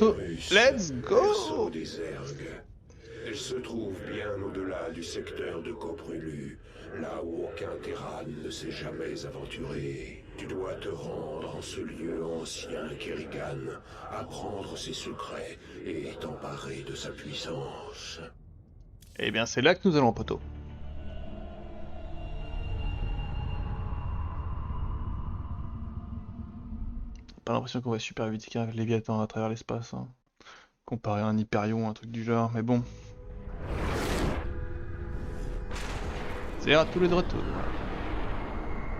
Let's go. Berceau des Zergs. Elle se trouve bien au-delà du secteur de Coprulu, là où aucun Terran ne s'est jamais aventuré. Tu dois te rendre en ce lieu ancien, Kerrigan, apprendre ses secrets et t'emparer de sa puissance. Eh bien, c'est là que nous allons, poteau. Pas l'impression qu'on va super vite qu'un Léviathan à travers l'espace, hein. Comparé à un Hyperion, un truc du genre, mais bon. C'est à tous les de retour.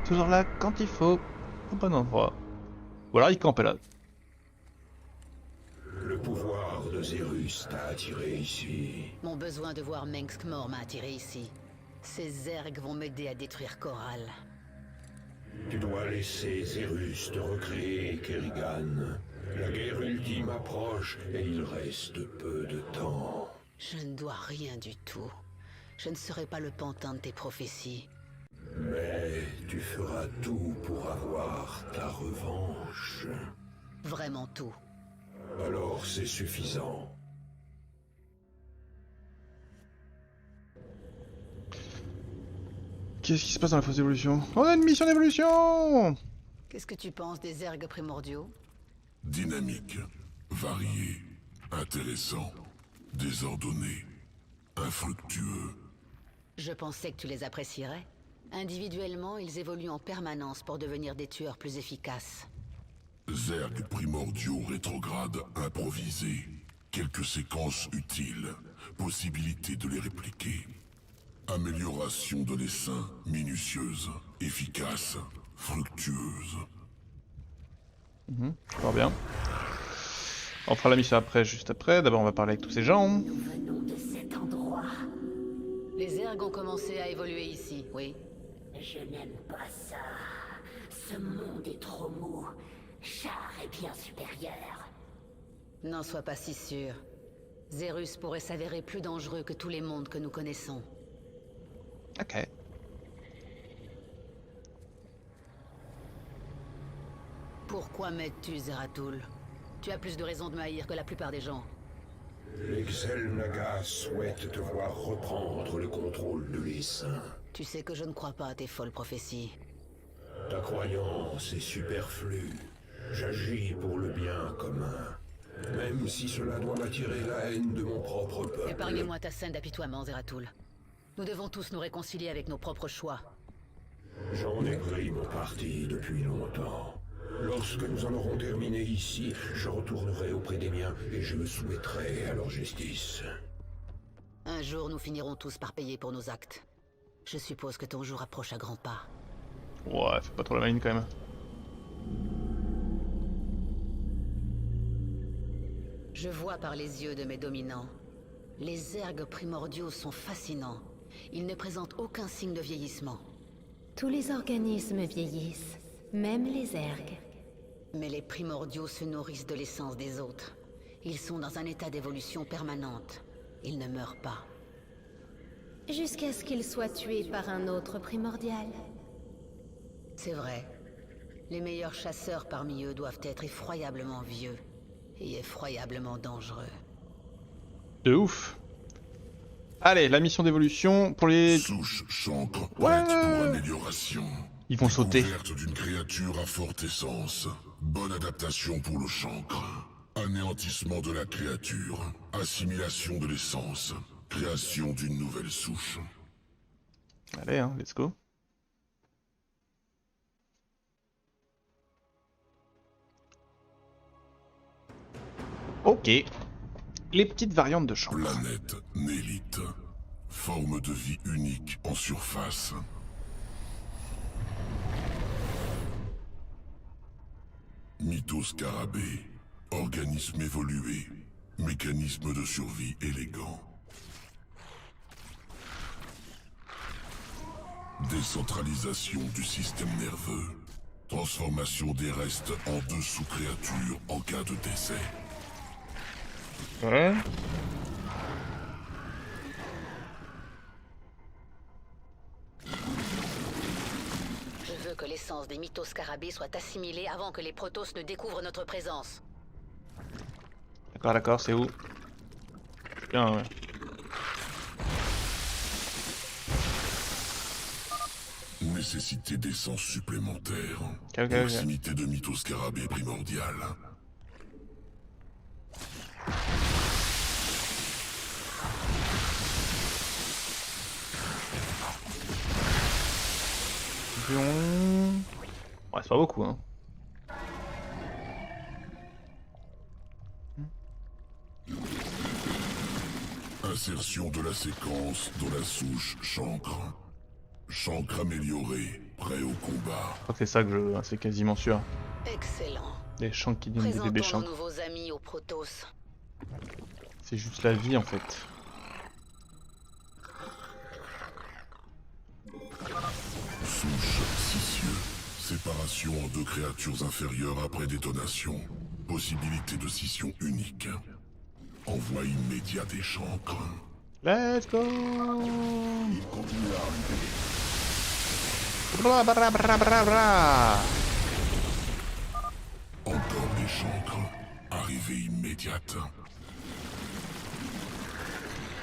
Toujours là quand il faut, au bon endroit. Ou alors il campait là. Le pouvoir de Zerus t'a attiré ici. Mon besoin de voir Mengsk mort m'a attiré ici. Ces Zergs vont m'aider à détruire Corral. Tu dois laisser Zerus te recréer, Kerrigan. La guerre ultime approche et il reste peu de temps. Je ne dois rien du tout. Je ne serai pas le pantin de tes prophéties. Mais tu feras tout pour avoir ta revanche. Vraiment tout. Alors c'est suffisant. Qu'est-ce qui se passe dans la fausse évolution? On a une mission d'évolution! Qu'est-ce que tu penses des Zergs primordiaux? Dynamique, varié, intéressant, désordonné, infructueux. Je pensais que tu les apprécierais. Individuellement, ils évoluent en permanence pour devenir des tueurs plus efficaces. Zerg primordiaux rétrogrades improvisés. Quelques séquences utiles. Possibilité de les répliquer. Amélioration de l'essaim minutieuse, efficace, fructueuse. Fort bien. On fera la mission après, juste après. D'abord, on va parler avec tous ces gens. Nous venons de cet endroit. Les Zergs ont commencé à évoluer ici, oui. Je n'aime pas ça. Ce monde est trop mou. Char est bien supérieur. N'en sois pas si sûr. Zerus pourrait s'avérer plus dangereux que tous les mondes que nous connaissons. Ok. Pourquoi m'aides-tu, Zeratul? Tu as plus de raisons de me haïr que la plupart des gens. Les Xel'Naga souhaitent te voir reprendre le contrôle de l'essaim. Tu sais que je ne crois pas à tes folles prophéties. Ta croyance est superflue. J'agis pour le bien commun. Même si cela doit m'attirer la haine de mon propre peuple. Épargnez-moi ta scène d'apitoiement, Zeratul. Nous devons tous nous réconcilier avec nos propres choix. J'en ai pris mon parti depuis longtemps. Lorsque nous en aurons terminé ici, je retournerai auprès des miens et je me soumettrai à leur justice. Un jour, nous finirons tous par payer pour nos actes. Je suppose que ton jour approche à grands pas. Ouais, fais pas trop la maline quand même. Je vois par les yeux de mes dominants. Les Zergs primordiaux sont fascinants. Ils ne présentent aucun signe de vieillissement. Tous les organismes vieillissent, même les Zergs. Mais les primordiaux se nourrissent de l'essence des autres. Ils sont dans un état d'évolution permanente. Ils ne meurent pas. Jusqu'à ce qu'ils soient tués par un autre primordial. C'est vrai. Les meilleurs chasseurs parmi eux doivent être effroyablement vieux. Et effroyablement dangereux. De ouf. Allez, la mission d'évolution pour les... Souche chancre Ouais. prête pour amélioration. Ils vont sauter. Découverte d'une créature à forte essence. Bonne adaptation pour le chancre. Anéantissement de la créature. Assimilation de l'essence. Création d'une nouvelle souche. Allez, hein, let's go. Ok. Les petites variantes de champ. Planète Nélite. Forme de vie unique en surface. Mythoscarabée. Organisme évolué. Mécanisme de survie élégant. Décentralisation du système nerveux. Transformation des restes en deux sous-créatures en cas de décès. Ouais. Je veux que l'essence des mythoscarabées soit assimilée avant que les Protoss ne découvrent notre présence. D'accord, c'est où? Bien, ouais. Nécessité d'essence supplémentaire. Ok. Proximité de mythoscarabée primordial. Ouais, c'est pas beaucoup, hein. Insertion de la séquence dans la souche chancre. Chancre amélioré, prêt au combat. Je crois que c'est ça que je veux, hein, c'est quasiment sûr. Excellent. Des chancres qui donnent des bébés Présentons nos chancres. nouveaux amis aux Protoss. C'est juste la vie en fait. Souche, scieux. Séparation en deux créatures inférieures après détonation. Possibilité de scission unique. Envoi immédiat des chancres. Let's go! Il continue à arriver. Bra bra bra bra bra! Encore des chancres. Arrivée immédiate.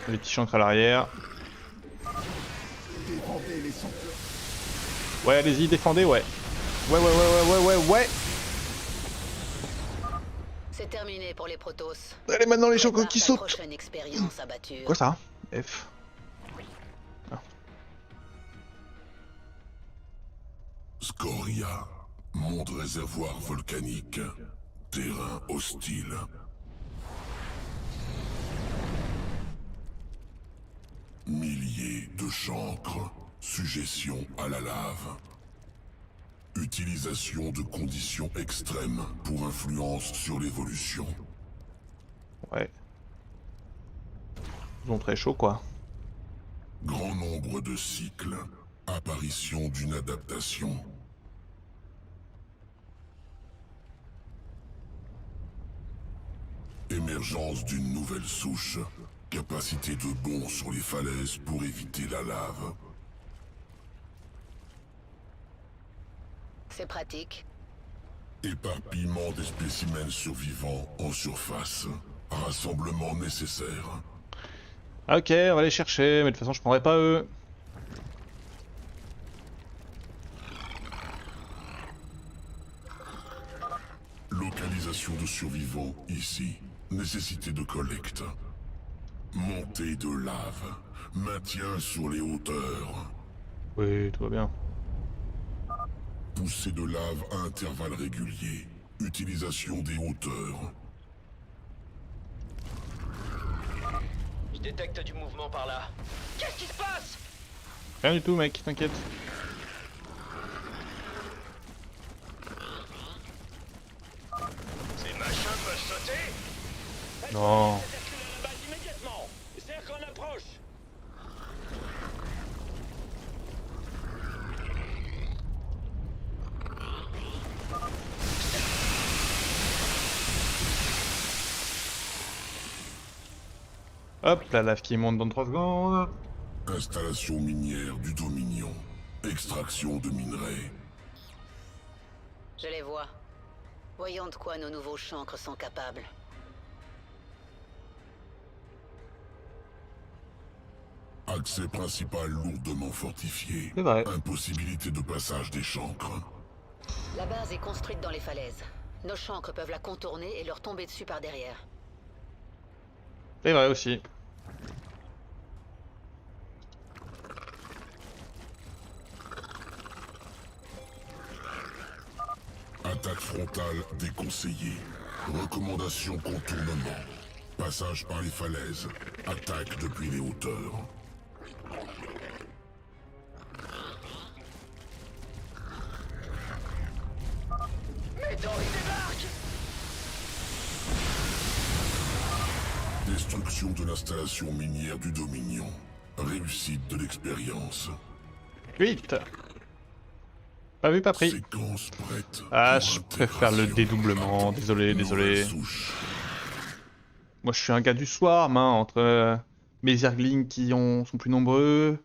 Les petits chancres à l'arrière. Ouais, allez-y, défendez, ouais. Ouais. C'est terminé pour les Protoss. Allez, maintenant les chancres Prépare qui ta sautent! prochaine expérience abattue. Quoi ça? F. Scoria. Monde réservoir volcanique. Terrain hostile. Milliers de chancres. Suggestion à la lave. Utilisation de conditions extrêmes pour influence sur l'évolution. Ouais. Ils ont très chaud quoi. Grand nombre de cycles. Apparition d'une adaptation. Émergence d'une nouvelle souche. Capacité de bond sur les falaises pour éviter la lave. C'est pratique. Éparpillement des spécimens survivants en surface. Rassemblement nécessaire. Ok, on va les chercher, mais de toute façon je prendrai pas eux. Localisation de survivants ici. Nécessité de collecte. Montée de lave. Maintien sur les hauteurs. Oui, tout va bien. Poussée de lave à intervalles réguliers. Utilisation des hauteurs. Je détecte du mouvement par là. Qu'est-ce qui se passe? Rien du tout mec, t'inquiète. Ces machins peuvent sauter? Non. Attaquez la base immédiatement. Cercle en approche. Hop, la lave qui monte dans 3 secondes. Installation minière du Dominion. Extraction de minerais. Je les vois. Voyons de quoi nos nouveaux chancres sont capables. Accès principal lourdement fortifié. C'est vrai. Impossibilité de passage des chancres. La base est construite dans les falaises. Nos chancres peuvent la contourner et leur tomber dessus par derrière. C'est vrai aussi. Attaque frontale déconseillée. Recommandation contournement. Passage par les falaises. Attaque depuis les hauteurs. Métaux, il débarque! Destruction de l'installation minière du Dominion. Réussite de l'expérience. 8. Pas vu, pas pris. Séquence prête. Ah, pour je préfère le intégration. dédoublement, désolé. Nouvelle souche. Moi je suis un gars du swarm, hein, entre mes zerglings qui sont plus nombreux,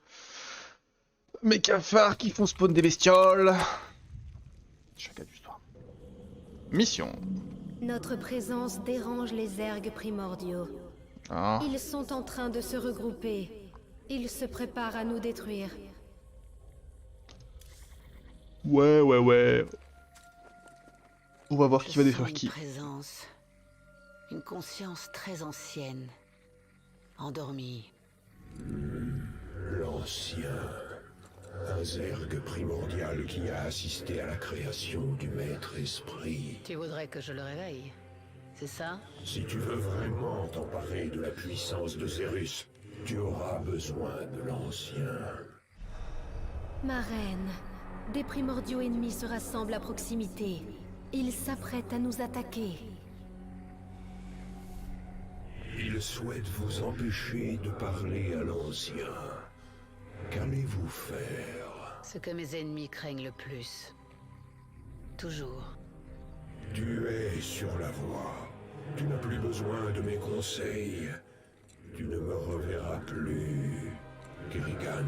mes cafards qui font spawn des bestioles. Je suis un gars du swarm. Mission. Notre présence dérange les ergs primordiaux. Ah. Ils sont en train de se regrouper. Ils se préparent à nous détruire. Ouais. On va voir Je qui va détruire sens qui. une présence, une conscience très ancienne, endormie. L'ancien. Un zerg primordial qui a assisté à la création du maître esprit. Tu voudrais que je le réveille, c'est ça? Si tu veux vraiment t'emparer de la puissance de Zerus, tu auras besoin de l'ancien. Ma reine, des primordiaux ennemis se rassemblent à proximité. Ils s'apprêtent à nous attaquer. Il souhaite vous empêcher de parler à l'ancien. Qu'allez-vous faire? Ce que mes ennemis craignent le plus. Toujours. Tu es sur la voie. Tu n'as plus besoin de mes conseils. Tu ne me reverras plus, Kerrigan.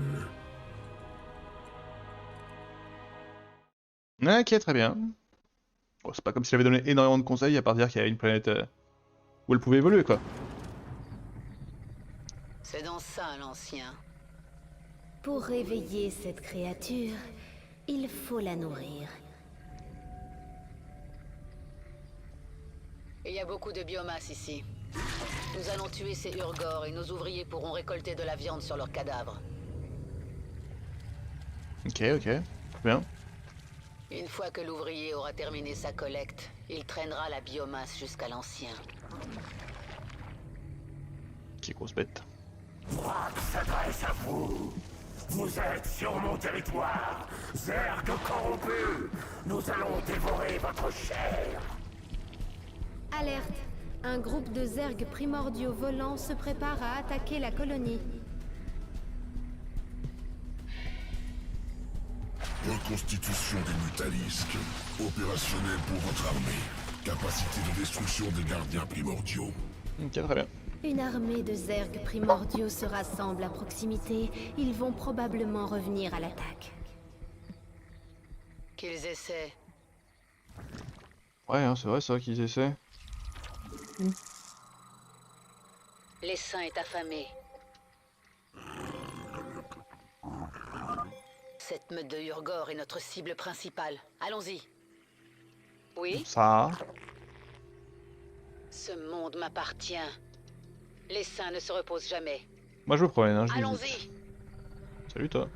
Ok, très bien. Bon, c'est pas comme s'il avait donné énormément de conseils à part dire qu'il y avait une planète où elle pouvait évoluer, quoi. C'est dans ça, l'ancien. Pour réveiller cette créature, il faut la nourrir. Il y a beaucoup de biomasse ici. Nous allons tuer ces Urgors et nos ouvriers pourront récolter de la viande sur leurs cadavres. Ok, très bien. Une fois que l'ouvrier aura terminé sa collecte, il traînera la biomasse jusqu'à l'ancien. Qui grosse bête. Braque s'adresse à vous. Vous êtes sur mon territoire, zerg corrompu. Nous allons dévorer votre chair. Alerte! Un groupe de zergs primordiaux volants se prépare à attaquer la colonie. Reconstitution des Mutalisques. Opérationnel pour votre armée. Capacité de destruction des gardiens primordiaux. Ok, très bien. Une armée de zergs primordiaux se rassemble à proximité. Ils vont probablement revenir à l'attaque. Qu'ils essaient. Ouais, hein, c'est vrai ça qu'ils essaient. L'essaim est affamé. Cette meute de Urgor est notre cible principale. Allons-y. Oui? Ça. Ce monde m'appartient. L'essaim ne se repose jamais. Moi je vous promène, hein, je vous dis. Allons-y! Salut toi.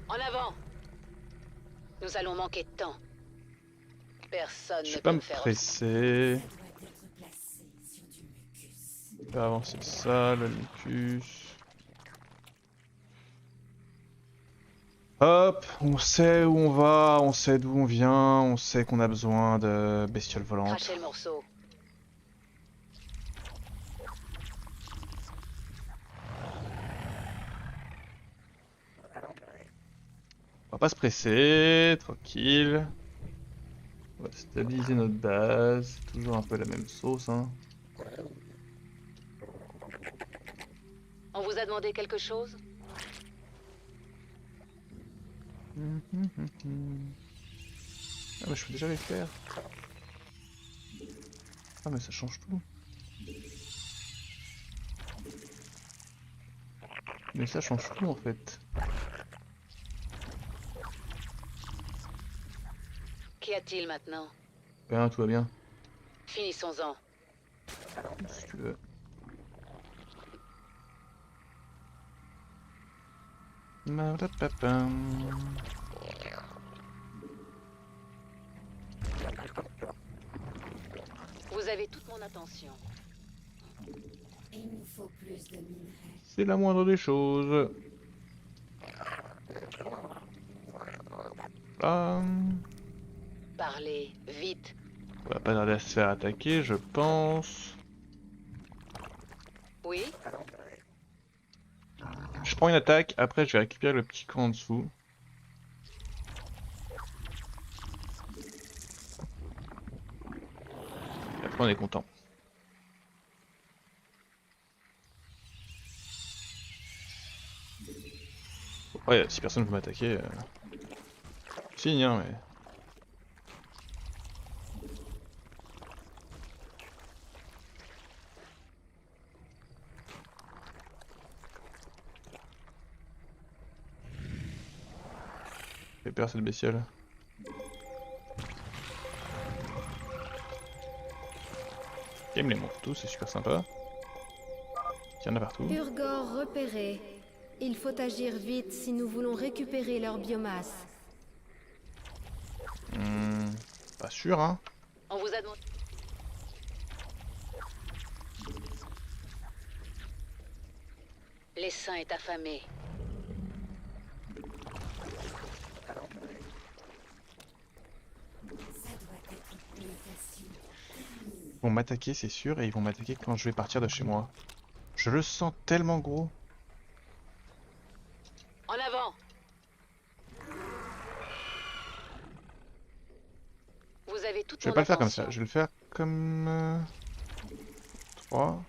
En avant! Nous allons manquer de temps. Personne Je ne vais peut pas me me faire... presser. Je vais avancer ça, le mucus. Hop, on sait où on va, on sait d'où on vient, on sait qu'on a besoin de bestioles volantes. Crachez le morceau. On va pas se presser, tranquille. On va stabiliser notre base, c'est toujours un peu la même sauce, hein. On vous a demandé quelque chose? Ah mais je peux déjà les faire. Ah mais ça change tout. Mais ça change tout en fait. Qu'y a-t-il maintenant? Bien, tout va bien. Finissons-en. Si tu veux. Marapapam. Vous avez toute mon attention. Il nous faut plus de minerais. C'est la moindre des choses. Parlez, vite. On va pas tarder à se faire attaquer, je pense. Oui? Je prends une attaque, après je vais récupérer le petit camp en dessous. Et après on est content. Ouais, si personne veut m'attaquer... Signe hein, mais... Fait peur cette bestiole. Il me les montre tous, c'est super sympa. Il y en a partout. Urgor repéré. Il faut agir vite si nous voulons récupérer leur biomasse. Pas sûr, hein. On vous a demandé... L'essaim est affamé. Ils vont m'attaquer, c'est sûr, et ils vont m'attaquer quand je vais partir de chez moi. Je le sens tellement gros. En avant! Vous avez toute Je vais mon pas le faire comme attention. ça, je vais le faire comme... 3.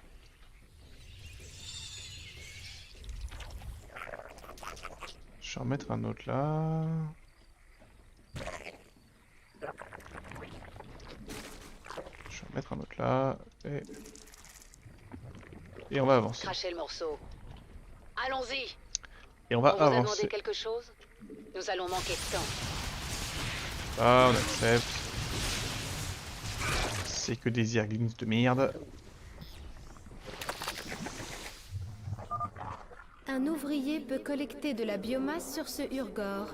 Je vais en mettre un autre là. Je vais en mettre un autre là. Et on va avancer. Crachez le morceau. Allons-y! Et on On va vous a demandé avancer. quelque chose? Nous allons manquer de temps. Ah, on accepte. C'est que des Zerglings de merde. Un ouvrier peut collecter de la biomasse sur ce Urgor.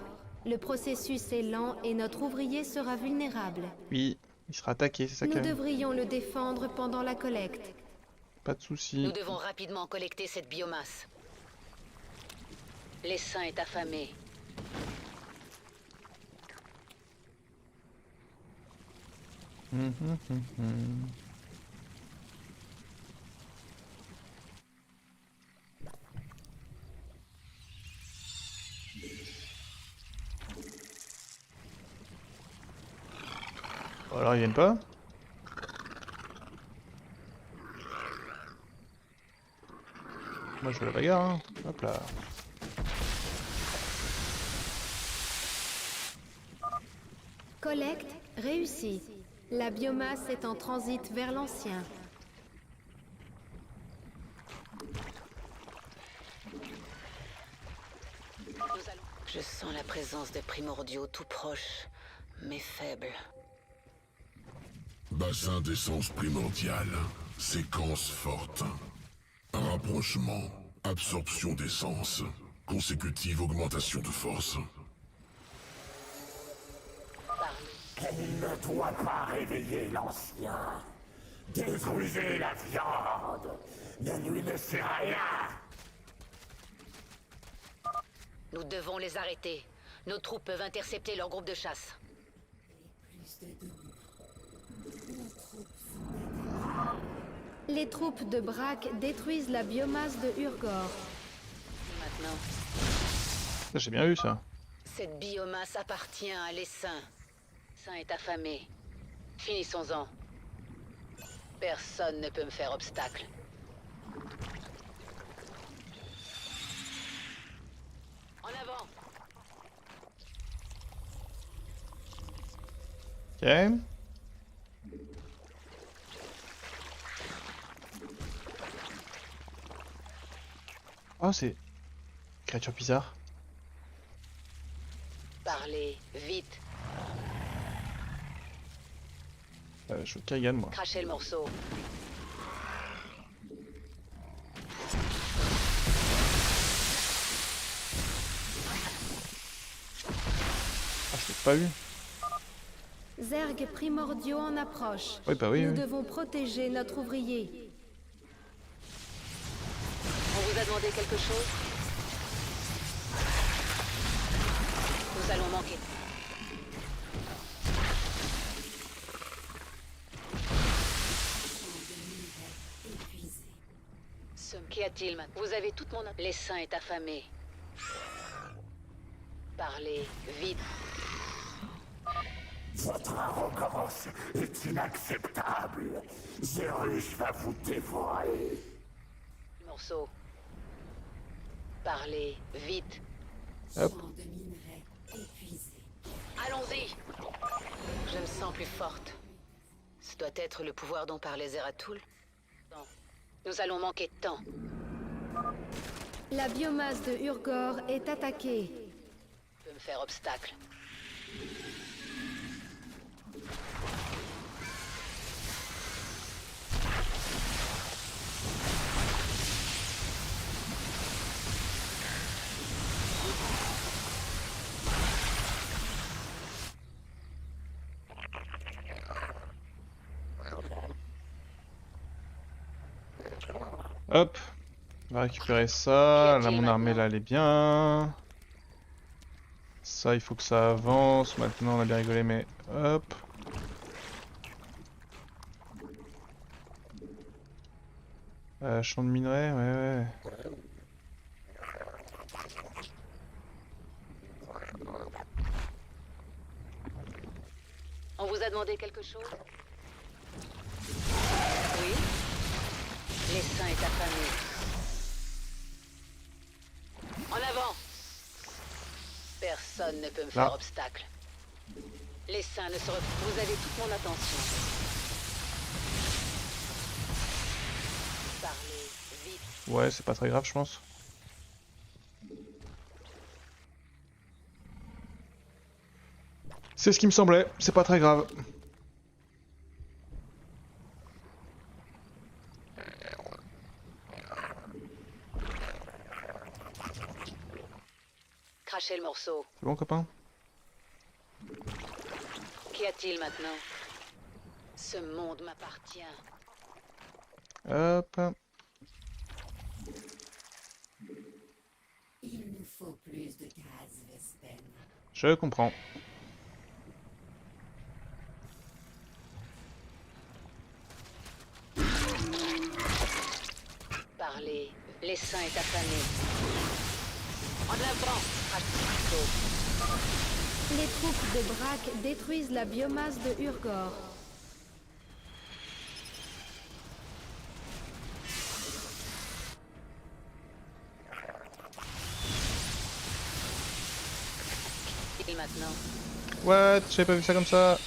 Le processus est lent et notre ouvrier sera vulnérable. Oui, il sera attaqué, c'est ça Nous qu'il y a. devrions le défendre pendant la collecte. Pas de soucis. Nous devons rapidement collecter cette biomasse. L'essaim est affamé. Alors ils viennent pas. Moi je veux la bagarre, hein. Hop là. Collecte réussie. La biomasse est en transit vers l'ancien. Je sens la présence de primordiaux tout proches, mais faibles. Bassin d'essence primordial. Séquence forte. Rapprochement. Absorption d'essence. Consécutive augmentation de force. Elle ne doit pas réveiller l'ancien. Détruisez la viande. Ne lui laissez rien. Nous devons les arrêter. Nos troupes peuvent intercepter leur groupe de chasse. Les troupes de Braque détruisent la biomasse de Urgor. Maintenant, Ça, j'ai bien vu ça. cette biomasse appartient à l'essaim. L'essaim est affamé. Finissons-en. Personne ne peut me faire obstacle. En avant! Ok. Oh, c'est... Créature bizarre. Parlez, vite. Je veux Kagan, moi. Crachez le morceau. Ah, je l'ai pas eu. Zerg primordiaux en approche. Oui, bah oui, Nous oui. devons protéger notre ouvrier. On vous a demandé quelque chose? Nous allons manquer. Qu'y a-t-il maintenant? Vous avez toute mon... L'essaim est affamé. Parlez, vite. Votre arrogance est inacceptable. Zerus va vous dévorer. Morceau. Parlez, vite. Hop. Allons-y. Je me sens plus forte. Ce doit être le pouvoir dont parlait Zeratul. Non. Nous allons manquer de temps. La biomasse de Urgor est attaquée. Je peux me faire obstacle. Hop. On va récupérer ça. Là, mon armée, là, elle est bien. Ça, il faut que ça avance. Maintenant, on a bien rigolé, mais hop. Champ de minerai, ouais, ouais. On vous a demandé quelque chose? Oui? L'essaim est affamé. En avant! Personne ne peut me faire obstacle. L'essaim ne se Vous avez toute mon attention. Parlez vite. Ouais, c'est pas très grave, je pense. C'est ce qui me semblait, c'est pas très grave. Crachez le morceau. C'est bon, copain? Qu'y a-t-il maintenant? Ce monde m'appartient. Hop. Il nous faut plus de gaz, Vespen. Je comprends. Parlez. L'essaim est affamé. En avant! Les troupes de Braque détruisent la biomasse de Urgor. Et maintenant? What? J'avais pas vu ça comme ça.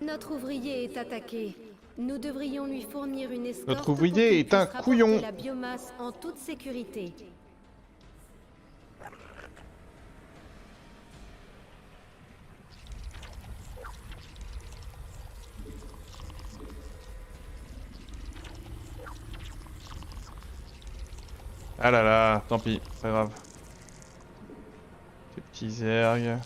Notre ouvrier est attaqué. Nous devrions lui fournir une escorte. Notre ouvrier est un couillon. La biomasse en toute sécurité. Ah là là, tant pis, pas grave. Ces petits zergs.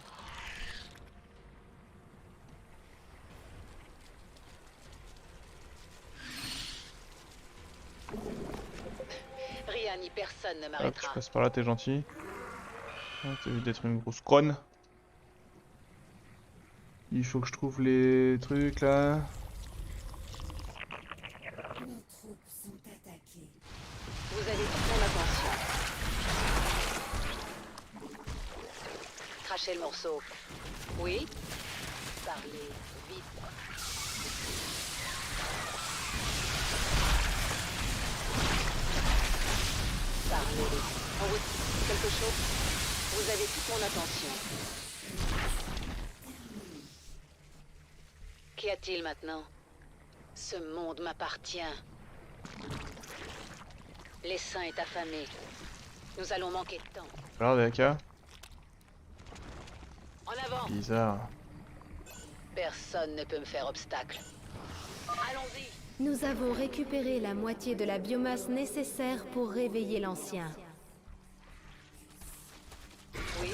Rien ni personne ne Hop, m'arrêtera. je passe par là, t'es gentil. Ah, t'as vu d'être une grosse conne. Il faut que je trouve les trucs là. Nos troupes sont attaquées. Vous avez toute mon attention. Crachez le morceau. Oui? Parlez vite. Parlez. On vous dit quelque chose? Vous avez toute mon attention. Qu'y a-t-il maintenant? Ce monde m'appartient. L'essaim est affamé. Nous allons manquer de temps. Alors, DK. En avant! Bizarre. Personne ne peut me faire obstacle. Allons-y! Nous avons récupéré la moitié de la biomasse nécessaire pour réveiller l'ancien. Oui?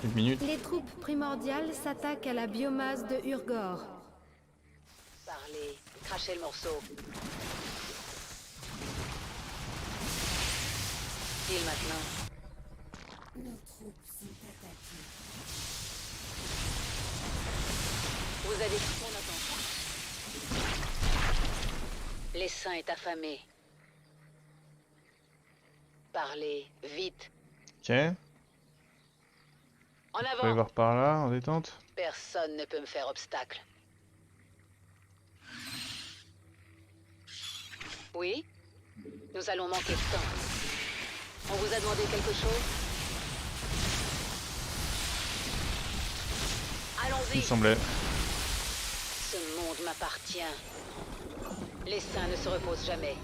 Une minute. Les troupes primordiales s'attaquent à la biomasse de Urgor. Parlez. Crachez le morceau. Il maintenant. Nos troupes sont attaquées. Vous avez toute mon attention. L'essaim est affamé. Parlez. Vite. Ok. En On va aller avant! voir par là, en détente. Personne ne peut me faire obstacle. Oui? Nous allons manquer de temps. On vous a demandé quelque chose? Il me Allons-y! semblait. Ce monde m'appartient. L'essaim ne se repose jamais.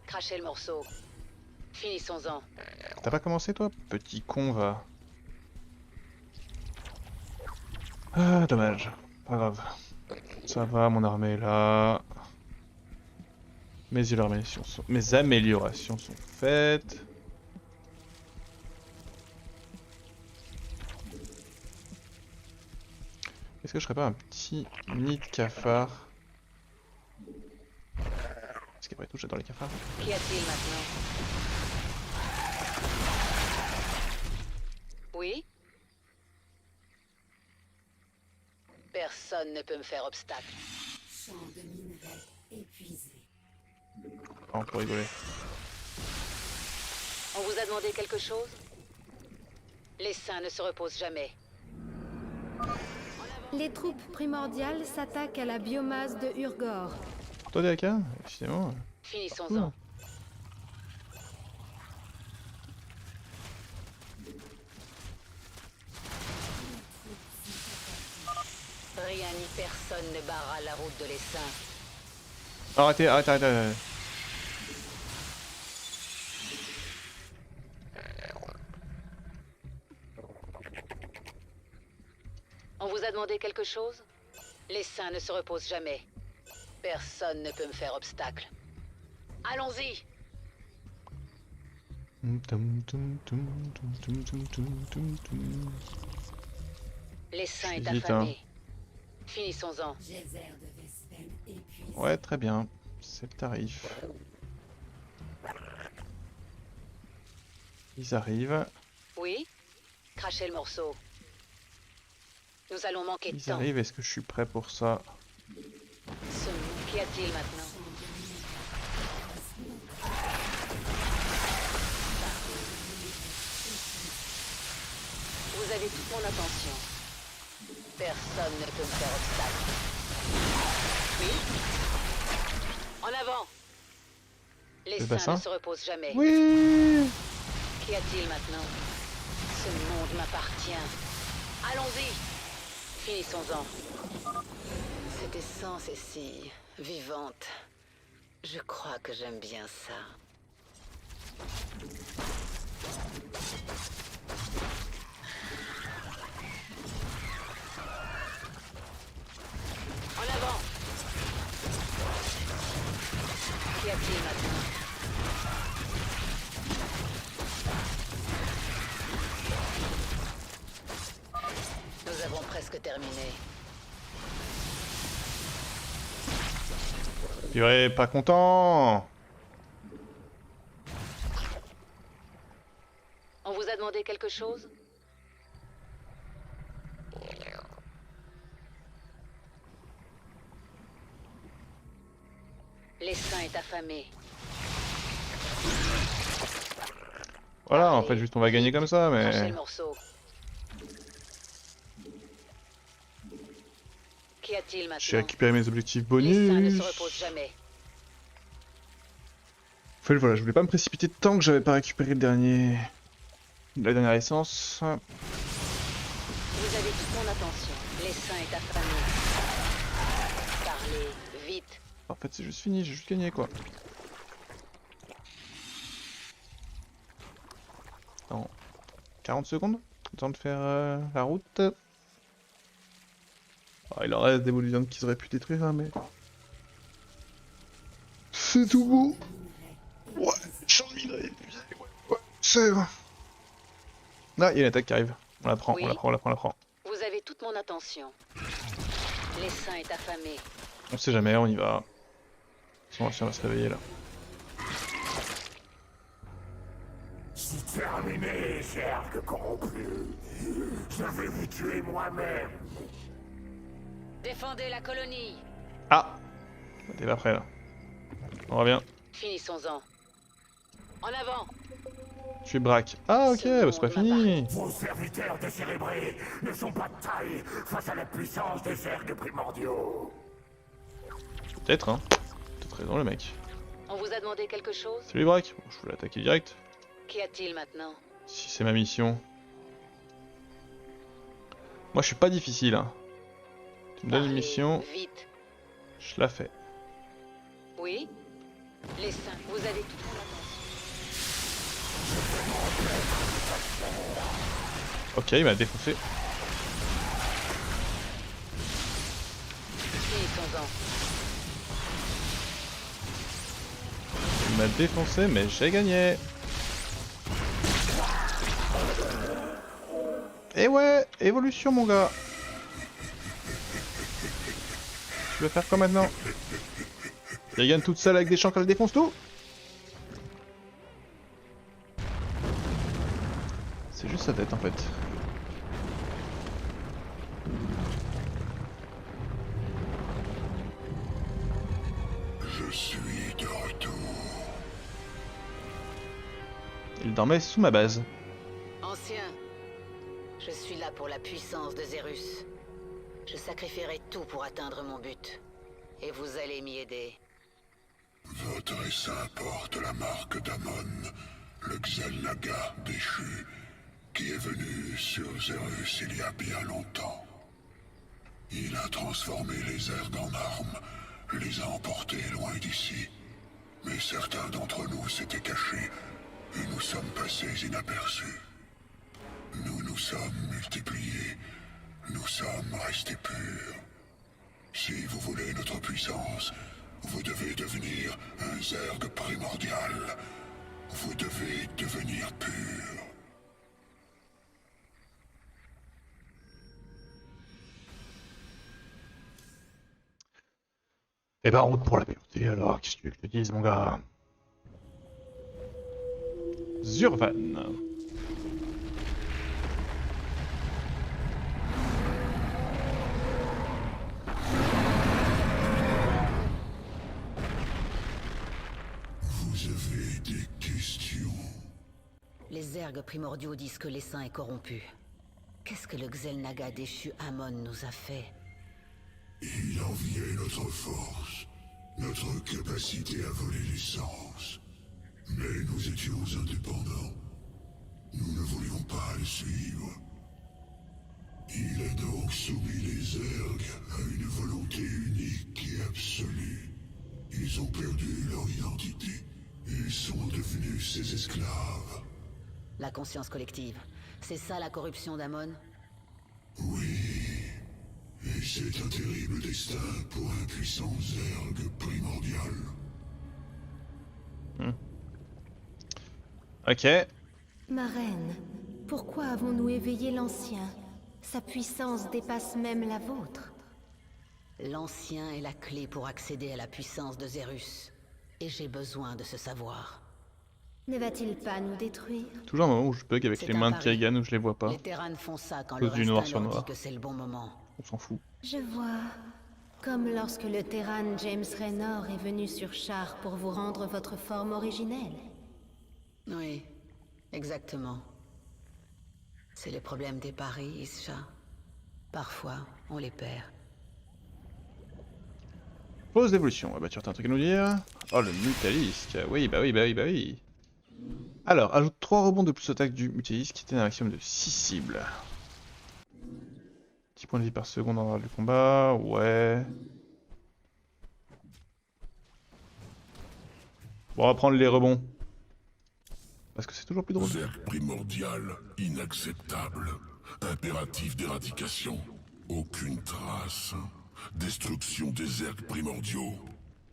Crachez le morceau. Finissons-en. T'as pas commencé toi, petit con va. Ah, dommage. Pas grave. Ça va, mon armée est là. Mes améliorations sont faites. Est-ce que je ferais pas un petit nid de cafard? Parce qu'après tout, j'adore les cafards. Qu'y a-t-il maintenant? Oui? Personne ne peut me faire obstacle. Champ de minerais épuisé. Oh, pour rigoler. On vous a demandé quelque chose? Les saints ne se reposent jamais. Les troupes primordiales s'attaquent à la biomasse de Urgor. Toi, Daka, finalement. Finissons-en. Rien ni personne ne barra la route de l'essaim. Arrêtez. On vous a demandé quelque chose? Les saints ne se reposent jamais. Personne ne peut me faire obstacle. Allons-y! L'essaim est Vite, affamé. Finissons-en. Geyser de Vespen épuisé. Ouais, très bien. C'est le tarif. Ils arrivent. Oui? Crachez le morceau. Nous allons manquer de Ils temps. arrivent. Est-ce que je suis prêt pour ça? Qu'y a-t-il maintenant? Vous avez toute mon attention. Personne ne peut me faire obstacle. Oui? En avant! Les Le saints bassin? ne se reposent jamais. Oui. Qu'y a-t-il maintenant? Ce monde m'appartient. Allons-y! Finissons-en. Cette essence est si vivante. Je crois que j'aime bien ça. En avant! Qu'y a-t-il maintenant? Nous avons presque terminé. Purée, pas content. On vous a demandé quelque chose? L'essaim est affamé. Voilà, en fait, juste on va gagner comme ça, Crachez mais... le morceau. Qu'y a-t-il maintenant? J'ai récupéré mes objectifs Les saints ne bonus. se reposent jamais. En fait, voilà, je voulais pas me précipiter tant que j'avais pas récupéré le dernier... La dernière essence. Vous avez toute mon attention. L'essaim est affamé. Parlez, vite. En fait, c'est juste fini, j'ai juste gagné, quoi. Dans 40 secondes, le temps de faire la route. Ah, il en reste des bouts de viande qu'ils auraient pu détruire, hein, mais... C'est tout beau. Ouais, champ de minerais épuisé, ouais, c'est... Là, il y a une attaque qui arrive. On la prend, Oui. on la prend. Vous avez toute mon attention. L'essaim est affamé. On sait jamais, on y va. Si on va se réveiller, là. C'est terminé, Zerg corrompu. Je vais vous tuer moi-même. Défendez la colonie. Ah, t'es pas prêt, là. On revient. Finissons-en. En avant. Je suis braque. Ah, ok, bah, c'est pas fini. Vos serviteurs décérébrés ne sont pas de taille face à la puissance des Zerg primordiaux. Peut-être, hein. Peut-être raison, le mec. On vous a demandé quelque chose? Salut, braque. Bon, je voulais attaquer direct. Qu'y a-t-il maintenant? Si c'est ma mission. Moi, je suis pas difficile, hein. Tu me donnes une Parlez, mission, vite. je la fais. Oui? Les saints, vous avez toute mon attention. Ok, il m'a défoncé. Finissons-en. Il m'a défoncé, mais j'ai gagné. Et ouais, évolution mon gars. Tu vas faire quoi maintenant? Kerrigan toute seule avec des champs qu'elle défonce tout? C'est juste sa tête en fait. Je suis de retour. Il dormait sous ma base. Ancien, je suis là pour la puissance de Zerus. Je sacrifierai tout pour atteindre mon but. Et vous allez m'y aider. Votre essaim porte la marque d'Amon, le Xel'Naga déchu, qui est venu sur Zerus il y a bien longtemps. Il a transformé les Zerg en armes, les a emportés loin d'ici. Mais certains d'entre nous s'étaient cachés, et nous sommes passés inaperçus. Nous nous sommes multipliés, nous sommes restés purs. Si vous voulez notre puissance, vous devez devenir un Zerg primordial. Vous devez devenir pur. Eh ben, en route pour la beauté alors, qu'est-ce que tu veux que je te dise, mon gars? Zurvan. Vous avez des questions? Les Zergs primordiaux disent que l'essaim est corrompu. Qu'est-ce que le Xel'Naga déchu Amon nous a fait? Il enviait notre force, notre capacité à voler l'essence. Mais nous étions indépendants. Nous ne voulions pas le suivre. Il a donc soumis les Zerg à une volonté unique et absolue. Ils ont perdu leur identité et sont devenus ses esclaves. La conscience collective. C'est ça la corruption d'Amon? Oui. Et c'est un terrible destin pour un puissant Zerg primordial. Ok. Ma reine, pourquoi avons-nous éveillé l'ancien? Sa puissance dépasse même la vôtre. L'ancien est la clé pour accéder à la puissance de Zerus. Et j'ai besoin de ce savoir. Ne va-t-il pas nous détruire? Toujours un moment où je bug avec C'est les un mains de pari. Kerrigan où je les vois pas. Les Terrans font ça quand Cause leur du noir instinct sur leur noir. dit que c'est le bon moment. On s'en fout. Je vois. Comme lorsque le Terran James Raynor est venu sur Char pour vous rendre votre forme originelle. Oui, exactement. C'est le problème des paris, Isha. Parfois, on les perd. Pause d'évolution. Ah bah tu as un truc à nous dire? Oh le Mutalisque. Oui, bah oui, bah oui, bah oui. Alors, ajoute 3 rebonds de plus attaque du Mutalisque qui était un maximum de 6 cibles. 10 points de vie par seconde en dehors du combat. Ouais. Bon, on va prendre les rebonds. Parce que c'est toujours plus drôle. Zerg primordial, inacceptable. Impératif d'éradication. Aucune trace. Destruction des Zerg primordiaux.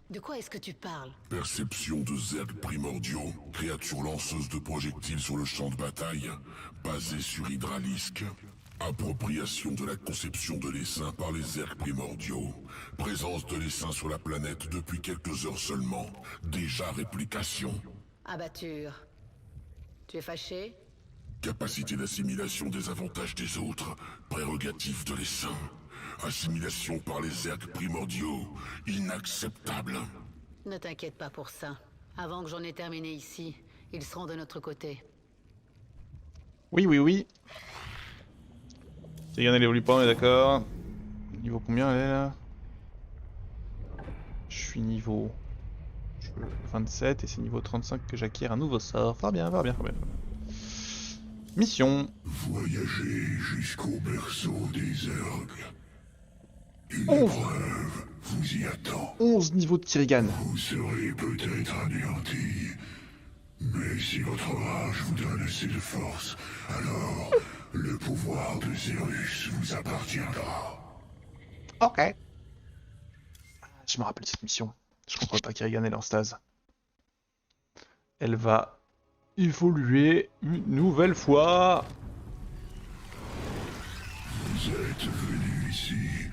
De quoi est-ce que tu parles? Perception de Zerg primordiaux. Créatures lanceuses de projectiles sur le champ de bataille. Basée sur Hydralisk. Appropriation de la conception de l'essaim par les Zerg primordiaux. Présence de l'essaim sur la planète depuis quelques heures seulement. Déjà réplication. Abatture. Tu es fâché? Capacité d'assimilation des avantages des autres. Prérogative de l'essaim. Assimilation par les Zerg primordiaux. Inacceptable. Ne t'inquiète pas pour ça. Avant que j'en ai terminé ici, ils seront de notre côté. Oui, oui, oui. Kerrigan elle évolue pas, on est d'accord. Niveau combien elle est là? Je suis niveau 27 et c'est niveau 35 que j'acquiers un nouveau sort. Fort bien, fort bien, fort bien. Mission. Voyager jusqu'au berceau des Zerg. Une 11. épreuve vous y attend. 11 niveaux de Kerrigan. Vous serez peut-être anéanti. Mais si votre rage vous donne assez de force, alors le pouvoir de Zerus vous appartiendra. Ok. Je me rappelle cette mission. Je comprends pas Kerrigan elle est en stase. elle va évoluer une nouvelle fois. Vous êtes venu ici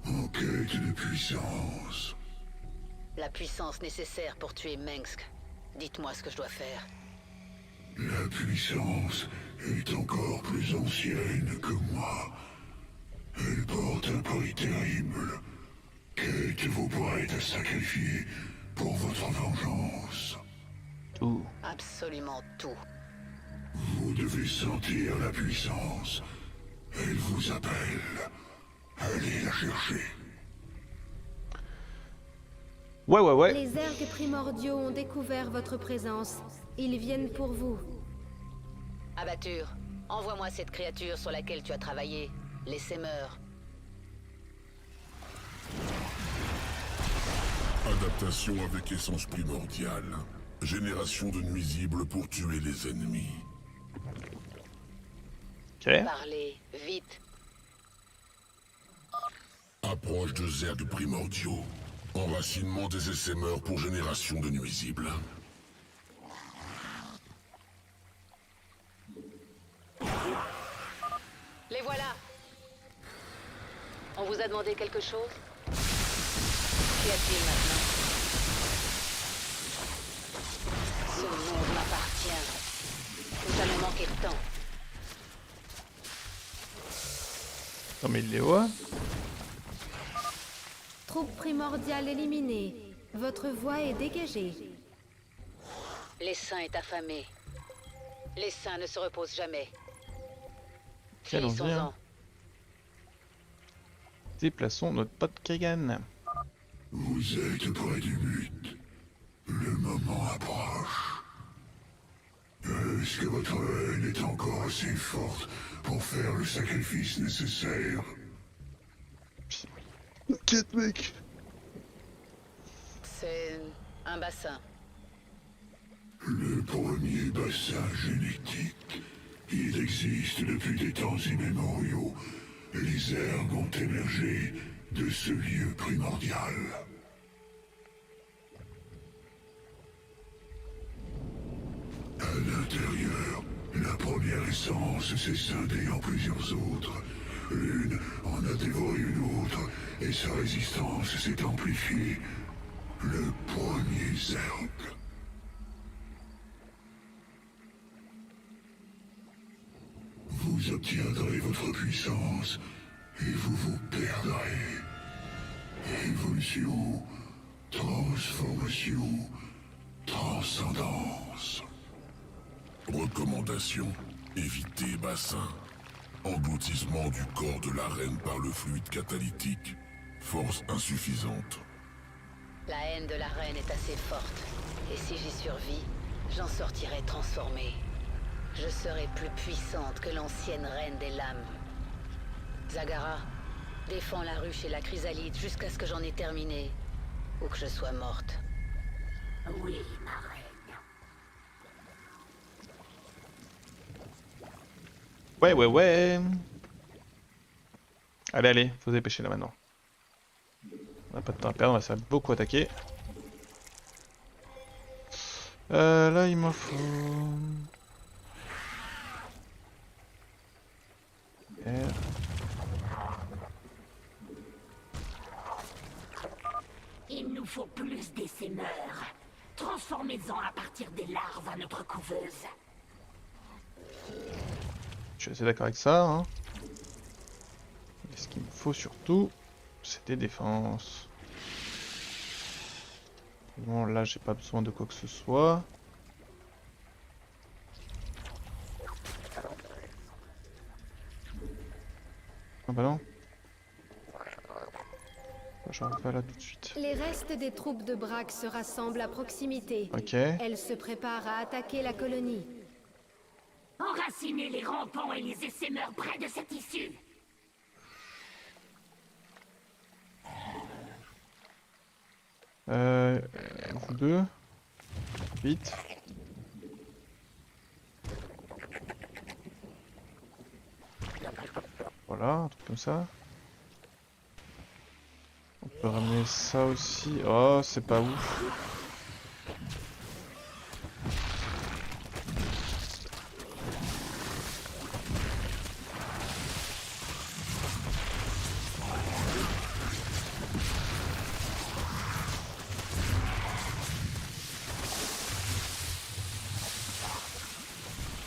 en quête de puissance. La puissance nécessaire pour tuer Mengsk. Dites-moi ce que je dois faire. La puissance est encore plus ancienne que moi. Elle porte un prix terrible. Qu'êtes-vous prêt à sacrifier pour votre vengeance? Tout. Absolument tout. Vous devez sentir la puissance. Elle vous appelle. Allez la chercher. Ouais. Les ergs primordiaux ont découvert votre présence. Ils viennent pour vous. Abatture, envoie-moi cette créature sur laquelle tu as travaillé. Les Sémeurs. Adaptation avec essence primordiale. Génération de nuisibles pour tuer les ennemis. Ok. Parlez, vite. Approche de zergs primordiaux. Enracinement des essaimeurs pour génération de nuisibles. Les voilà. On vous a demandé quelque chose? Qu'y a-t-il maintenant? Ce monde m'appartient. Vous avez manqué de temps. Non mais il est où hein? Troupe primordiale éliminée. Votre voie est dégagée. L'essaim est affamé. L'essaim ne se repose jamais. Allons-y, Finissons-en. hein. Déplaçons notre pote Kagan. Vous êtes près du but. Le moment approche. Est-ce que votre haine est encore assez forte pour faire le sacrifice nécessaire? T'inquiète mec. C'est un bassin. Le premier bassin génétique. Il existe depuis des temps immémoriaux. Les ergs ont émergé de ce lieu primordial. À l'intérieur, la première essence s'est scindée en plusieurs autres. L'une en a dévoré une autre, et sa résistance s'est amplifiée. Le premier zerg. Vous obtiendrez votre puissance, et vous vous perdrez. Évolution, transformation, transcendance. Recommandation, évitez bassin. Engloutissement du corps de la reine par le fluide catalytique. Force insuffisante. La haine de la reine est assez forte. Et si j'y survis, j'en sortirai transformée. Je serai plus puissante que l'ancienne reine des lames. Zagara, défends la ruche et la chrysalide jusqu'à ce que j'en ai terminé. Ou que je sois morte. Oui, ma reine. Ouais. Allez, faut se dépêcher là maintenant. On n'a pas de temps à perdre, on va se faire beaucoup attaquer. Là il m'en faut... R. Il nous faut plus d'essaimeurs. Transformez-en à partir des larves à notre couveuse. Je suis assez d'accord avec ça. Hein. Et ce qu'il me faut surtout, c'est des défenses. Bon, là, j'ai pas besoin de quoi que ce soit. Ah bah non. J'arrive pas là tout de suite. Les restes des troupes de Braque se rassemblent à proximité. Ok. Elles se préparent à attaquer la colonie. Enracinez les rampants et les essaimeurs près de cette issue. Vous deux. Vite. Voilà, un truc comme ça. On peut ramener ça aussi. Oh, c'est pas ouf.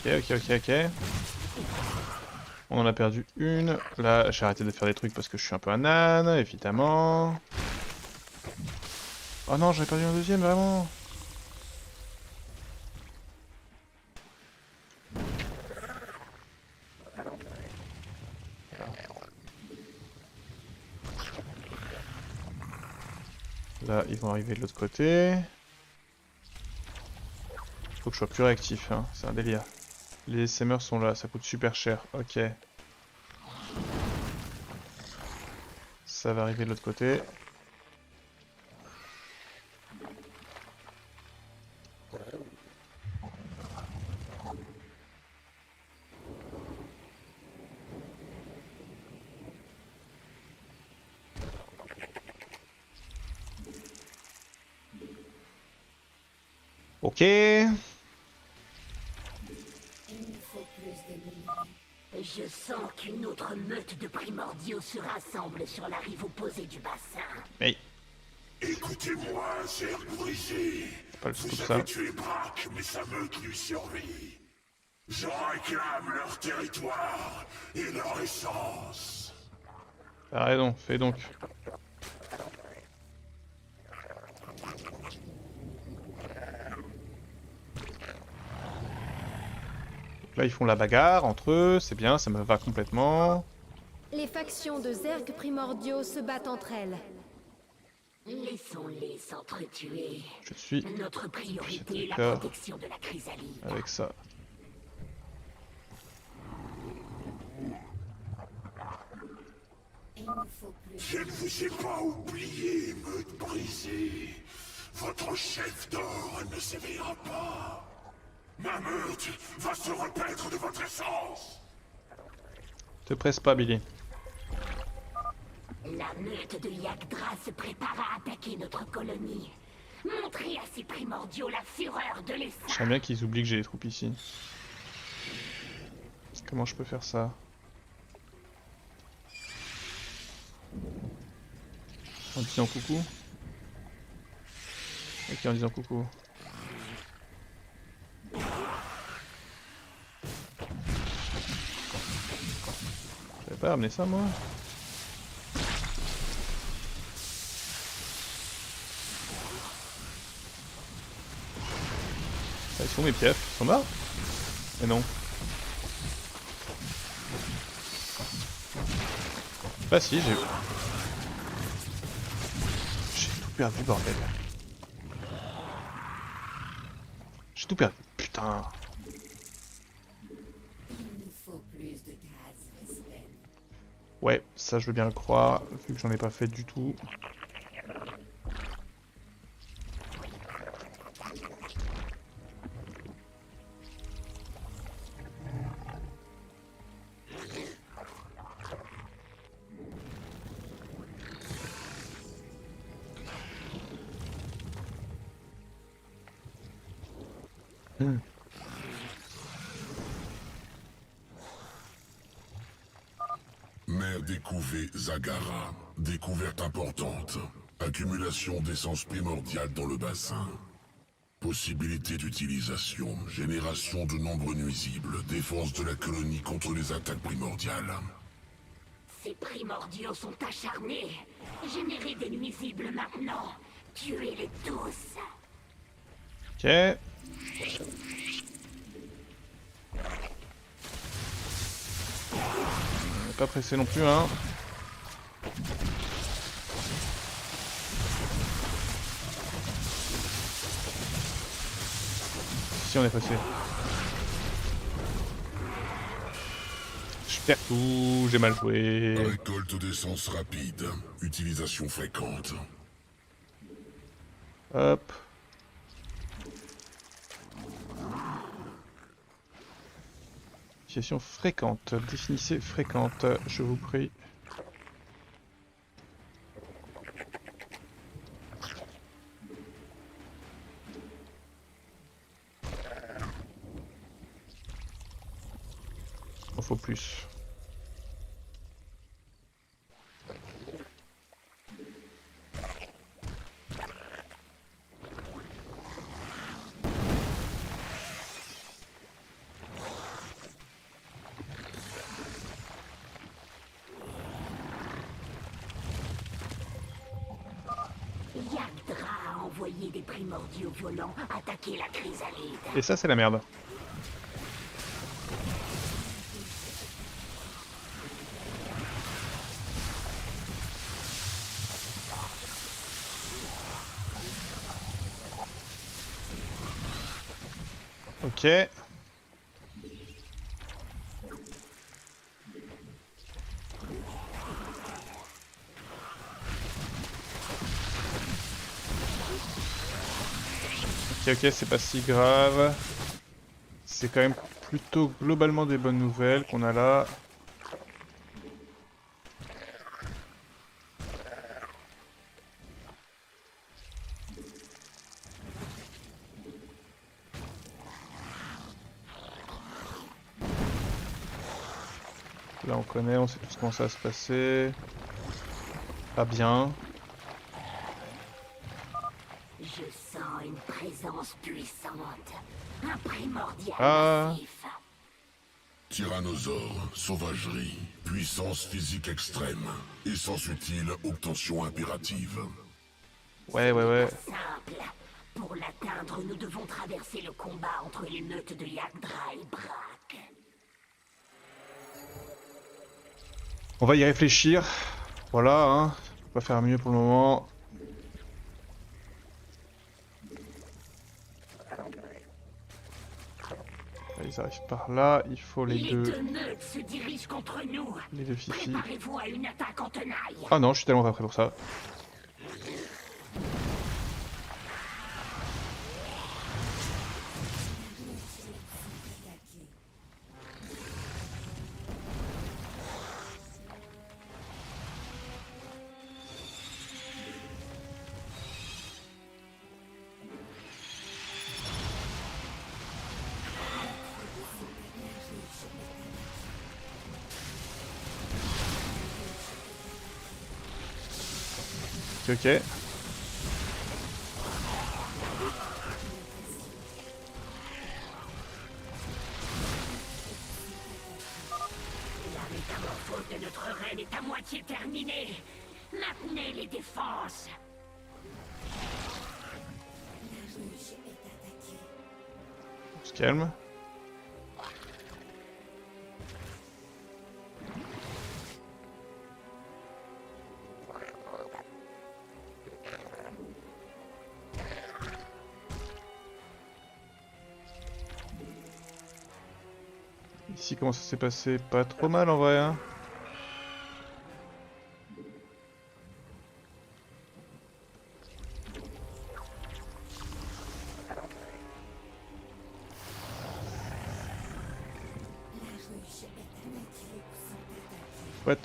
Ok. On en a perdu une. Là, j'ai arrêté de faire des trucs parce que je suis un peu un âne, évidemment. Oh non, j'en ai perdu un deuxième, vraiment. Là, ils vont arriver de l'autre côté. Faut que je sois plus réactif, hein. C'est un délire. Les SMR sont là, ça coûte super cher. Ok. Ça va arriver de l'autre côté. Ok. Je sens qu'une autre meute de primordiaux se rassemble sur la rive opposée du bassin. Mais Écoutez-moi, Zerg brisé. pas le tout Vous ça. avez tué Braque, mais sa meute lui survit. Je réclame leur territoire et leur essence. T'as raison, fais donc. Là, ils font la bagarre entre eux, c'est bien, ça me va complètement. Les factions de Zerg primordiaux se battent entre elles. Laissons-les s'entretuer. Je suis Notre priorité est la d'accord protection de la chrysalide. avec ça. Je ne vous ai pas oublié, meute brisée. Votre chef d'or ne s'éveillera pas. Ma meute va se repaître de votre essence. Te presse pas, Billy. La meute de Yagdra se prépare à attaquer notre colonie. Montrez à ces primordiaux la fureur de l'essaim. J'aimerais bien qu'ils oublient que j'ai les troupes ici. Comment je peux faire ça? En disant coucou? Ok, en disant coucou. J'avais pas ramené ça, moi? Ah, ils sont mes piefs, ils sont morts? Mais non. Bah si, j'ai tout perdu, bordel. J'ai tout perdu, putain. Ouais, ça je veux bien le croire, vu que j'en ai pas fait du tout. Mer découvée Zagara. Découverte importante. Accumulation d'essence primordiale dans le bassin. Possibilité d'utilisation. Génération de nombre nuisibles. Défense de la colonie contre les attaques primordiales. Ces primordiaux sont acharnés. Générez des nuisibles maintenant. Tuez-les tous. Ok. On n'est pas pressé non plus, hein. Si on est pressé. Je perds tout, j'ai mal joué. Récolte d'essence rapide. Utilisation fréquente. Hop. Utilisation fréquente. Définissez fréquente, je vous prie. Il faut plus. des primordiaux violents attaquer la chrysalide. Et ça, c'est la merde. Ok. Ok, c'est pas si grave. C'est quand même plutôt globalement des bonnes nouvelles qu'on a là. Là on connaît, on sait tout comment ça va se passer. Pas bien. Je sens une présence puissante. Un primordial Ah. massif. Tyrannosaure, sauvagerie, puissance physique extrême, essence utile, obtention impérative. Ouais. Simple. Pour l'atteindre, nous devons traverser le combat entre les meutes de Yagdra et Braque. On va y réfléchir. Voilà, hein. On peut pas faire mieux pour le moment. Ils arrivent par là, il faut les Les deux deux meutes se dirigent contre nous. fifi. Préparez-vous à une attaque en tenaille. Ah non, je suis tellement pas prêt pour ça. Ok. La métamorphose de notre reine est à moitié terminée. Maintenez les défenses. On se calme. Ici, comment ça s'est passé? Pas trop mal en vrai, hein. What?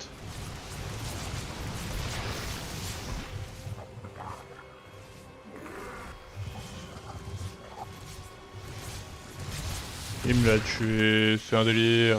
Il me l'a tué, c'est un délire.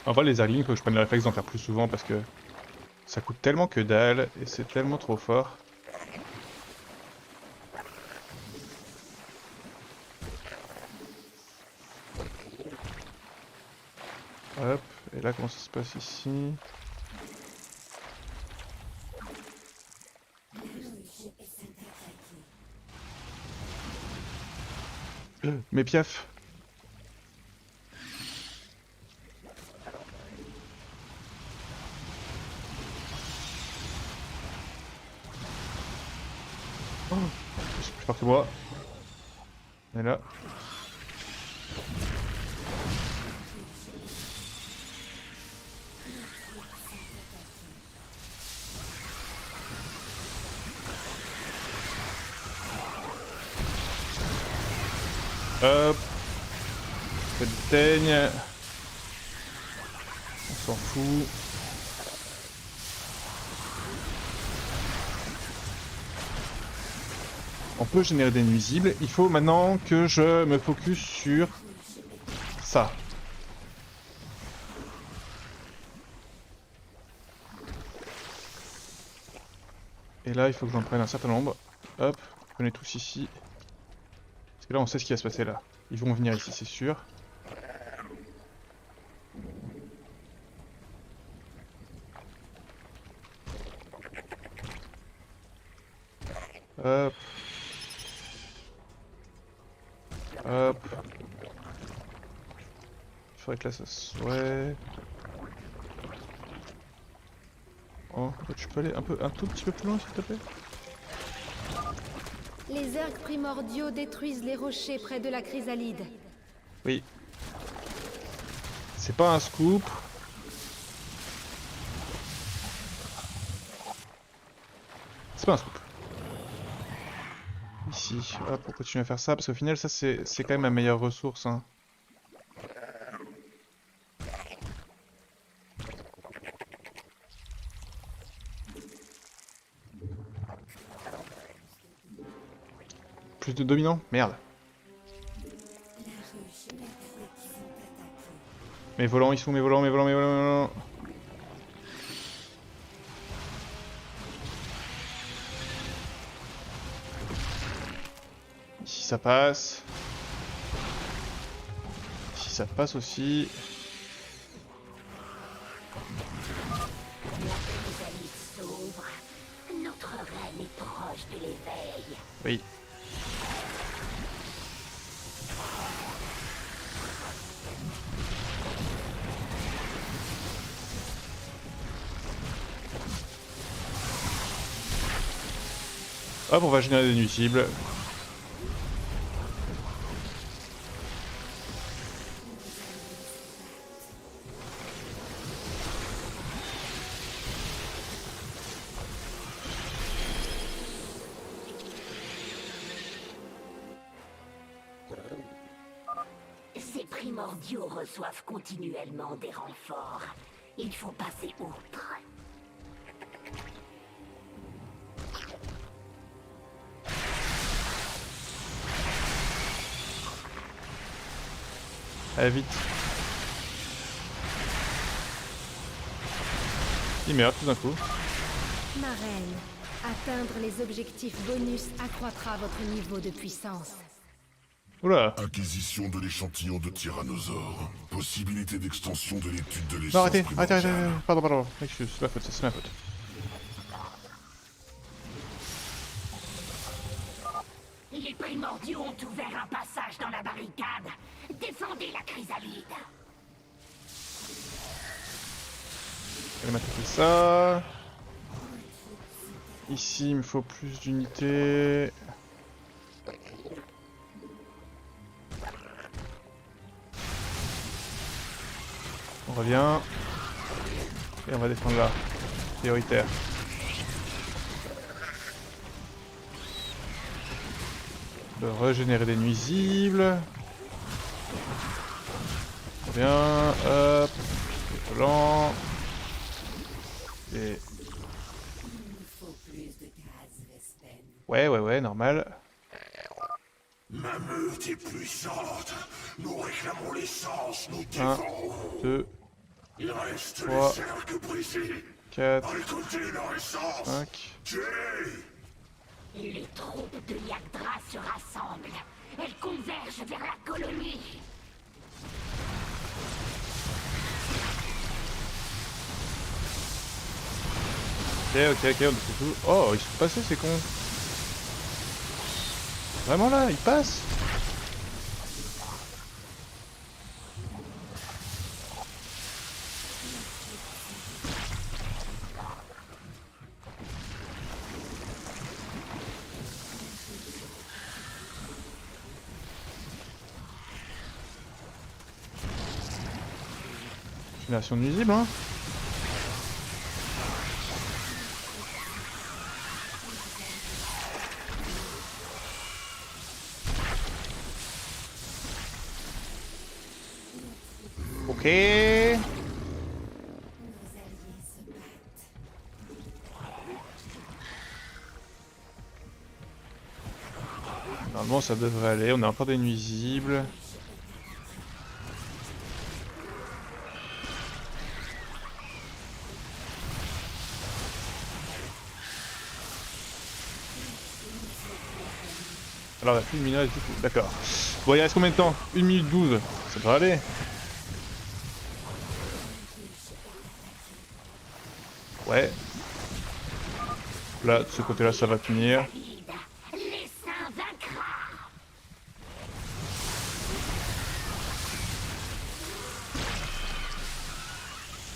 En vrai, les Zerglings, faut que je prenne le réflexe d'en faire plus souvent parce que ça coûte tellement que dalle et c'est tellement trop fort. Hop, et là comment ça se passe ici? Mais piaf! Oh, je suis plus fort que moi. On est là. Hop. Ça daigne. On s'en fout. On peut générer des nuisibles. Il faut maintenant que je me focus sur ça. Et là, il faut que j'en prenne un certain nombre. Hop, on est tous ici. Parce que là, on sait ce qui va se passer là. Ils vont venir ici, c'est sûr. Hop. Hop. Il faudrait que là ça soit... Oh, tu peux aller un tout petit peu plus loin s'il te plaît? Les ergs primordiaux détruisent les rochers près de la chrysalide. Oui. C'est pas un scoop. C'est pas un scoop. Ici, hop, on continue à faire ça, parce qu'au final ça c'est quand même la meilleure ressource. Hein. Plus de dominants? Merde. Mes volants, ils sont mes volants, mes volants, mes volants, mes volants. Ici ça passe. Ici ça passe aussi. Notre reine est proche de l'éveil. Oui. Hop, on va générer des nuisibles. Ces primordiaux reçoivent continuellement des renforts. Il faut passer outre. Allez vite. Il meurt tout d'un coup. Ma reine, atteindre les objectifs bonus accroîtra votre niveau de puissance. Oula. Acquisition de l'échantillon de tyrannosaure. Possibilité d'extension de l'étude de l'essence Non, arrêtez, primordiale. arrêtez. Pardon. Excuse, c'est ma faute, c'est ma faute. Les primordiaux ont ouvert un passage dans la barricade. Défendez la chrysalide. Allez, m'attaquer ça. Ici, il me faut plus d'unités. On revient. Et on va défendre là. Prioritaire. De régénérer des nuisibles. On revient. Hop. Volant. Et... Ouais, normal. Ma meute est puissante. Nous réclamons l'essence, nous 1, dévorons. 2, Il reste 3, les cercles brisés. 4, Récoltez leur essence. 5. Tuez. Les troupes de Yagdra se rassemblent. Elles convergent vers la colonie. Ok, on détruit tout. Oh, ils sont passés ces cons. Vraiment là, ils passent. Génération nuisible, hein. Ok. Normalement ça devrait aller, on a encore des nuisibles. Alors la plus de minage du coup, d'accord. Bon il reste combien de temps? 1 minute 12, ça devrait aller. Ouais. Là, de ce côté-là, ça va tenir.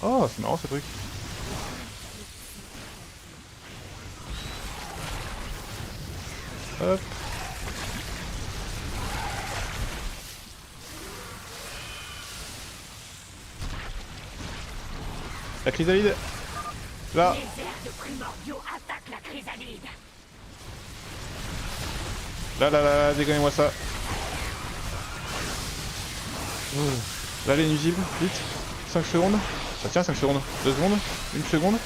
Oh, c'est marrant ce truc. Hop. La chrysalide. Là. Les airs de primordiaux attaquent la chrysalide. Là, dégagnez-moi ça. Là, les nuisibles, vite. 5 secondes. Ça tient, 5 secondes. 2 secondes. 1 seconde.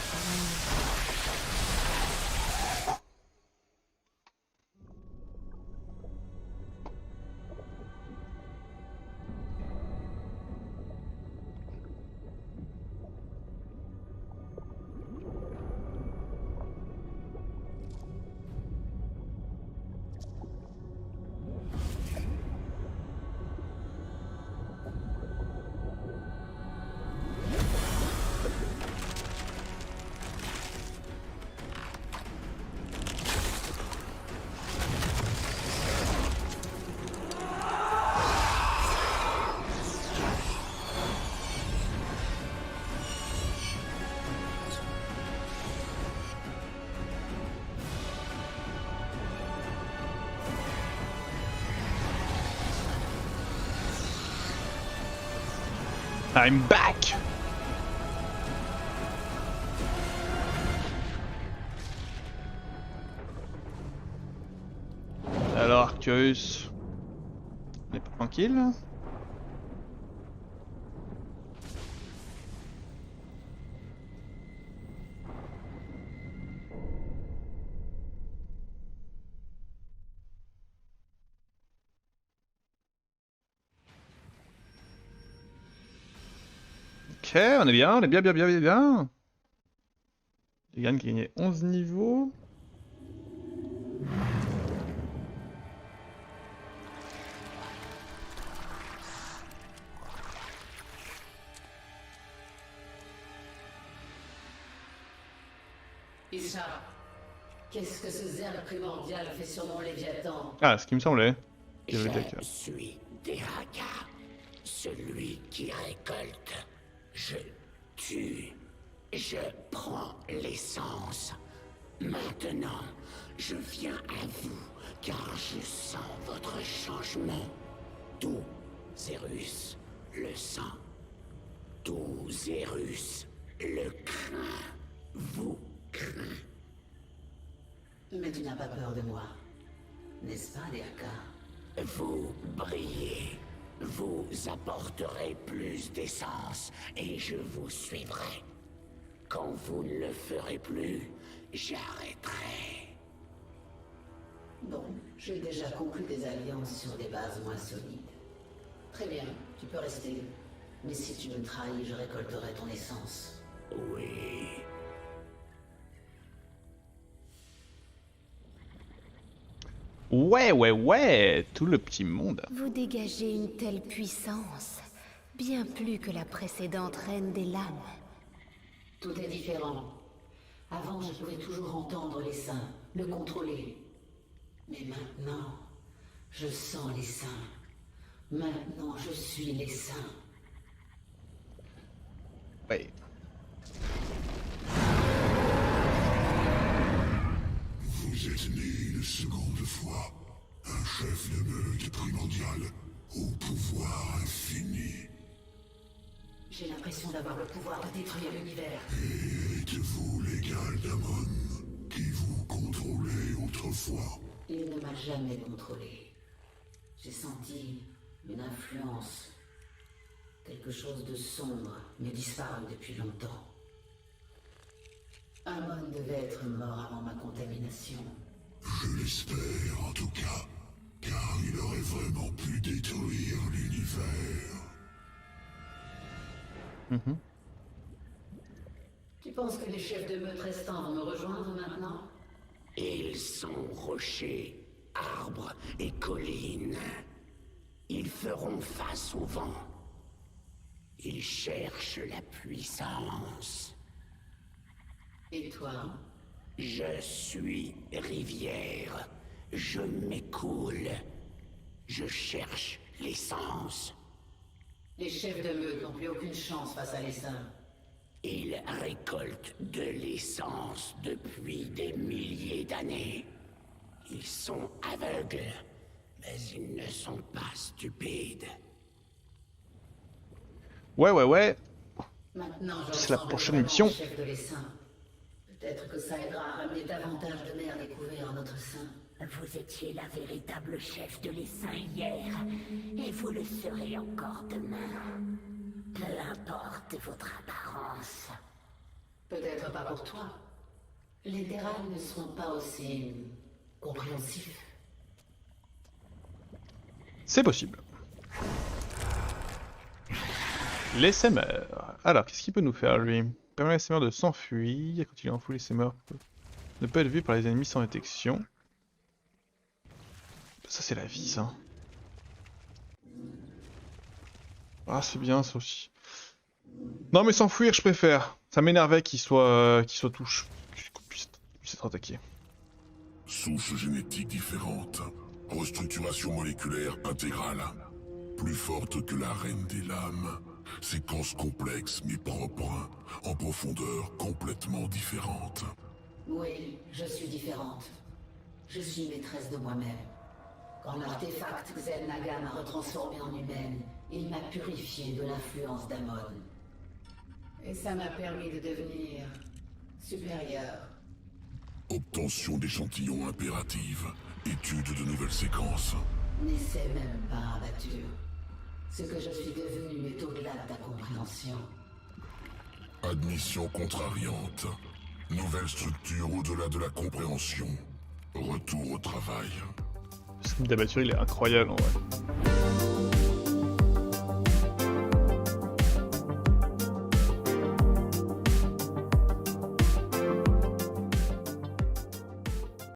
I'm back! Alors Arcus, on est pas tranquille? Ok, on est bien, bien. Les gars qui gagnaient 11 niveaux. Isha, qu'est-ce que ce zerg primordial fait sur mon Léviathan? Ah, ce qui me semblait. Je suis Deraka, celui qui récolte. Je tue. Je prends l'essence. Maintenant, je viens à vous, car je sens votre changement. Tout Zerus le sent. Tout Zerus le craint. Vous craint. Mais tu n'as pas peur de moi, n'est-ce pas, Deraka? Vous brillez. Vous apporterez plus d'essence et je vous suivrai. Quand vous ne le ferez plus, j'arrêterai. Bon, j'ai déjà conclu des alliances sur des bases moins solides. Très bien, tu peux rester. Mais si tu me trahis, je récolterai ton essence. Oui. Ouais, tout le petit monde. Vous dégagez une telle puissance, bien plus que la précédente reine des lames. Tout est différent. Avant, je pouvais toujours entendre les saints, le contrôler. Mais maintenant, je sens les saints. Maintenant, je suis les saints. Ouais. Vous êtes né une seconde fois, un chef de meute primordial au pouvoir infini. J'ai l'impression d'avoir le pouvoir de détruire l'univers. Et êtes-vous l'égal d'Amon, qui vous contrôlait autrefois? Il ne m'a jamais contrôlé. J'ai senti une influence Quelque chose de sombre, mais disparu depuis longtemps. Amon devait être mort avant ma contamination. Je l'espère en tout cas, car il aurait vraiment pu détruire l'univers. Tu penses que les chefs de meute restants vont me rejoindre maintenant? Ils sont rochers, arbres et collines. Ils feront face au vent. Ils cherchent la puissance. Et toi? Je suis rivière. Je m'écoule. Je cherche l'essence. Les chefs de meute n'ont plus aucune chance face à l'essaim. Ils récoltent de l'essence depuis des milliers d'années. Ils sont aveugles, mais ils ne sont pas stupides. Ouais. Maintenant, je C'est la ressemble prochaine vraiment mission. au chef de l'essaim. Peut-être que ça aidera à ramener davantage de mer découvert en notre sein. Vous étiez la véritable chef de l'essaim hier, et vous le serez encore demain. Peu importe votre apparence. Peut-être pas pour toi. Les Terran ne sont pas aussi compréhensifs. C'est possible. L'SMR. Alors, qu'est-ce qu'il peut nous faire, lui? Permet à l'SMR de s'enfuir. Quand il est en full, l'SMR ne peut être vu par les ennemis sans détection. Ça, c'est la vie, ça. Ah, c'est bien, ça aussi. Non, mais s'enfuir, je préfère. Ça m'énervait qu'il soit touche. Qu'on puisse être attaqué. Souches génétiques différentes. Restructuration moléculaire intégrale. Plus forte que la reine des lames. Séquence complexe mais propre. En profondeur complètement différente. Oui, je suis différente. Je suis maîtresse de moi-même. Quand l'artefact Xel Naga m'a retransformée en humaine, il m'a purifiée de l'influence d'Amon. Et ça m'a permis de devenir supérieure. Obtention d'échantillons impérative. Étude de nouvelles séquences. N'essaie même pas, abattu. Ce que je suis devenue est au-delà de ta compréhension. Admission contrariante. Nouvelle structure au-delà de la compréhension. Retour au travail. Ce film d'abattu, il est incroyable en vrai.